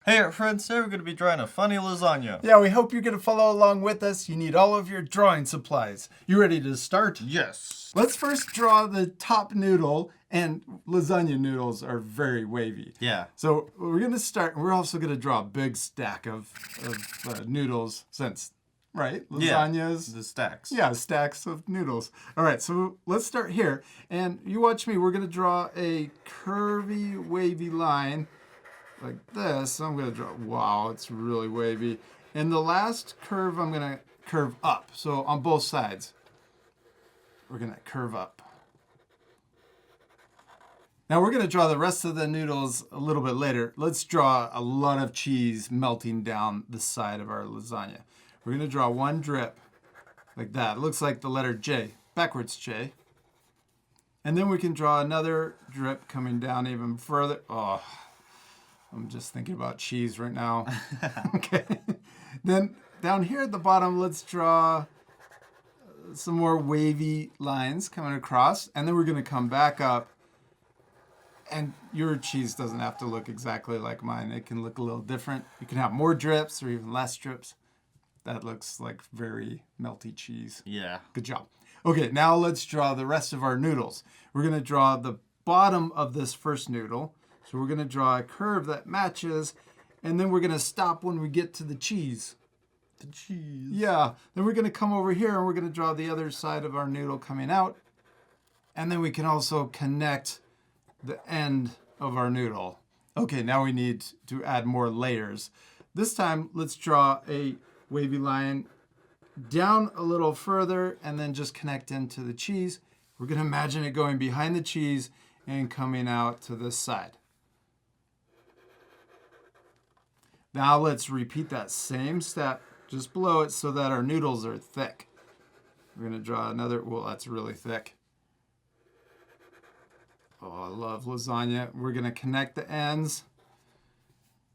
Hey friends, today we're going to be drawing a funny lasagna. Yeah, we hope you're going to follow along with us. You need all of your drawing supplies. You ready to start? Yes. Let's first draw the top noodle, and lasagna noodles are very wavy. Yeah. So we're going to start, we're also going to draw a big stack of noodles since, right? Lasagnas. Yeah, the stacks. Yeah, stacks of noodles. All right, so let's start here. And you watch me, we're going to draw a curvy, wavy line like this. I'm going to draw, wow, it's really wavy. And the last curve, I'm going to curve up. So on both sides, we're going to curve up. Now we're going to draw the rest of the noodles a little bit later. Let's draw a lot of cheese melting down the side of our lasagna. We're going to draw one drip like that. It looks like the letter J, backwards J. And then we can draw another drip coming down even further. Oh, I'm just thinking about cheese right now. Okay. Then down here at the bottom, let's draw some more wavy lines coming across. And then we're going to come back up. And your cheese doesn't have to look exactly like mine. It can look a little different. You can have more drips or even less drips. That looks like very melty cheese. Yeah. Good job. Okay, now let's draw the rest of our noodles. We're going to draw the bottom of this first noodle. So we're going to draw a curve that matches, and then we're going to stop when we get to the cheese. The cheese. Yeah. Then we're going to come over here, and we're going to draw the other side of our noodle coming out. And then we can also connect the end of our noodle. Okay, now we need to add more layers. This time, let's draw a wavy line down a little further and then just connect into the cheese. We're going to imagine it going behind the cheese and coming out to this side. Now let's repeat that same step just below it so that our noodles are thick. We're going to draw another, well, that's really thick. Oh, I love lasagna. We're going to connect the ends.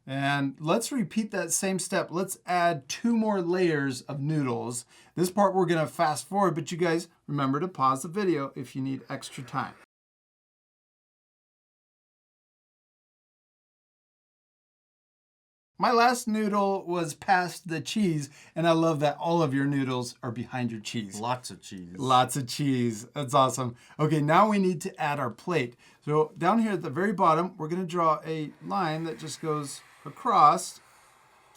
And let's repeat that same step. Let's add 2 more layers of noodles. This part we're going to fast forward, but you guys remember to pause the video if you need extra time. My last noodle was past the cheese, and I love that all of your noodles are behind your cheese. Lots of cheese. Lots of cheese. That's awesome. Okay, now we need to add our plate. So down here at the very bottom, we're going to draw a line that just goes across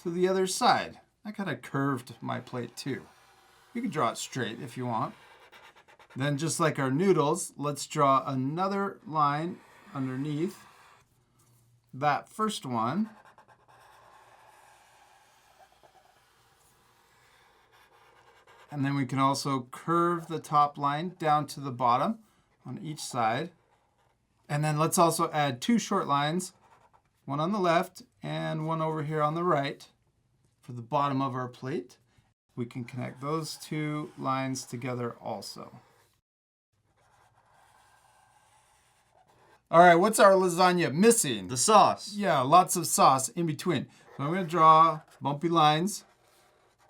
to the other side. I kind of curved my plate too. You can draw it straight if you want. Then just like our noodles, let's draw another line underneath that first one. And then we can also curve the top line down to the bottom on each side. And then let's also add 2 short lines, one on the left and one over here on the right for the bottom of our plate. We can connect those 2 lines together also. All right, what's our lasagna missing? The sauce. Yeah, lots of sauce in between. So I'm going to draw bumpy lines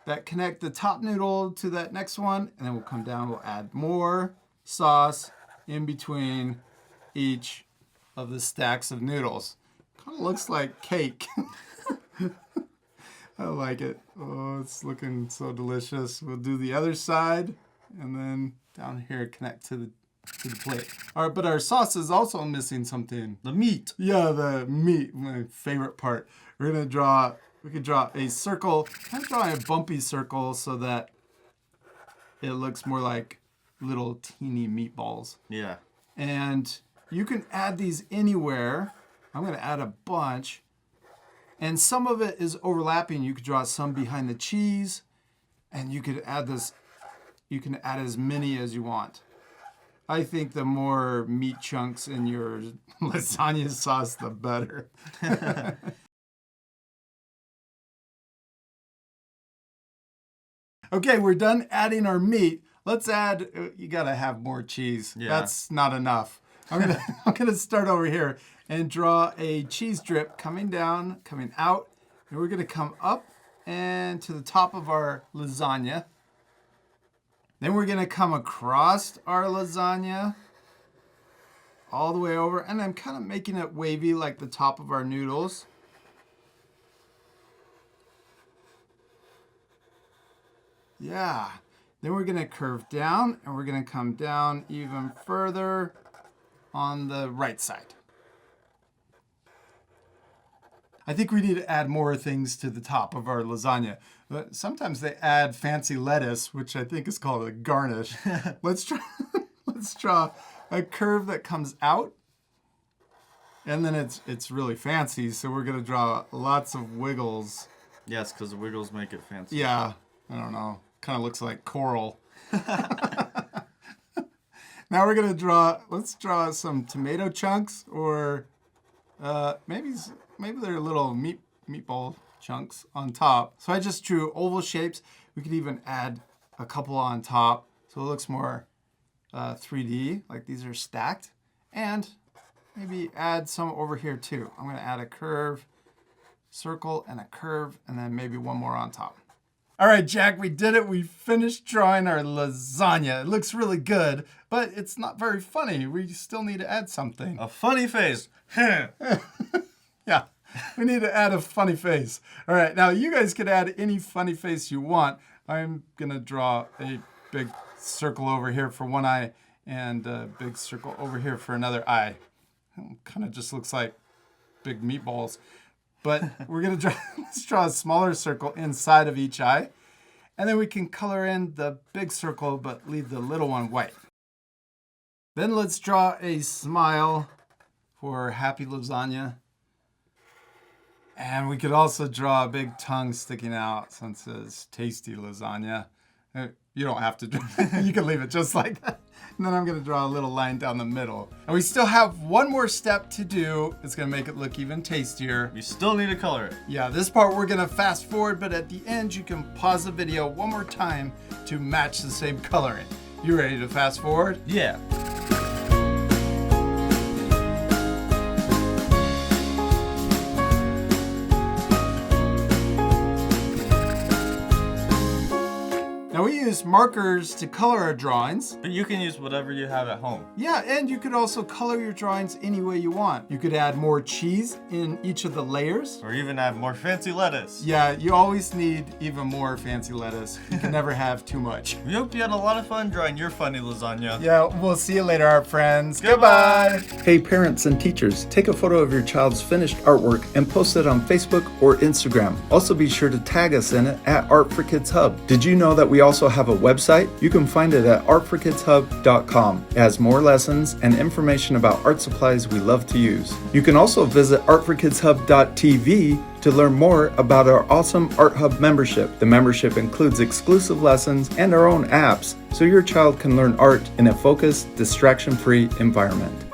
that connect the top noodle to that next one, and then we'll come down, we'll add more sauce in between each of the stacks of noodles. Kind of looks like cake. I like it. Oh, it's looking so delicious. We'll do the other side, and then down here connect to the plate. All right, but our sauce is also missing something. The meat. Yeah, the meat, my favorite part. We're gonna draw. We could draw a circle, kind of drawing a bumpy circle so that it looks more like little teeny meatballs. Yeah. And you can add these anywhere. I'm going to add a bunch. And some of it is overlapping. You could draw some behind the cheese, and you could add this. You can add as many as you want. I think the more meat chunks in your lasagna sauce, the better. Okay, we're done adding our meat. Let's add, you gotta have more cheese. Yeah. That's not enough. I'm gonna start over here and draw a cheese drip coming down, coming out, and we're gonna come up and to the top of our lasagna. Then we're gonna come across our lasagna all the way over, and I'm kind of making it wavy like the top of our noodles. Yeah. Then we're going to curve down, and we're going to come down even further on the right side. I think we need to add more things to the top of our lasagna. But sometimes they add fancy lettuce, which I think is called a garnish. Let's draw a curve that comes out. And then it's really fancy, so we're going to draw lots of wiggles. Yes, because the wiggles make it fancy. Yeah, I don't know. Kind of looks like coral. Now we're going to let's draw some tomato chunks, or maybe they're little meatball chunks on top. So I just drew oval shapes. We could even add a couple on top, so it looks more 3D, like these are stacked. And maybe add some over here too. I'm going to add a curve, circle, and a curve, and then maybe one more on top. All right, Jack, we did it. We finished drawing our lasagna. It looks really good, but it's not very funny. We still need to add something. A funny face. Yeah, we need to add a funny face. All right, now you guys can add any funny face you want. I'm going to draw a big circle over here for one eye and a big circle over here for another eye. Kind of just looks like big meatballs. But we're going to let's draw a smaller circle inside of each eye. And then we can color in the big circle, but leave the little one white. Then let's draw a smile for happy lasagna. And we could also draw a big tongue sticking out since it's tasty lasagna. You don't have to, you can leave it just like that. And then I'm going to draw a little line down the middle. And we still have one more step to do. It's going to make it look even tastier. You still need to color it. Yeah, this part we're going to fast forward, but at the end you can pause the video one more time to match the same coloring. You ready to fast forward? Yeah. Now we use markers to color our drawings. But you can use whatever you have at home. Yeah, and you could also color your drawings any way you want. You could add more cheese in each of the layers. Or even add more fancy lettuce. Yeah, you always need even more fancy lettuce. You can never have too much. We hope you had a lot of fun drawing your funny lasagna. Yeah, we'll see you later, our friends. Goodbye. Hey parents and teachers, take a photo of your child's finished artwork and post it on Facebook or Instagram. Also be sure to tag us in it at Art for Kids Hub. Did you know that we also have a website? You can find it at artforkidshub.com. It has more lessons and information about art supplies we love to use. You can also visit artforkidshub.tv to learn more about our awesome Art Hub membership. The membership includes exclusive lessons and our own apps, so your child can learn art in a focused, distraction-free environment.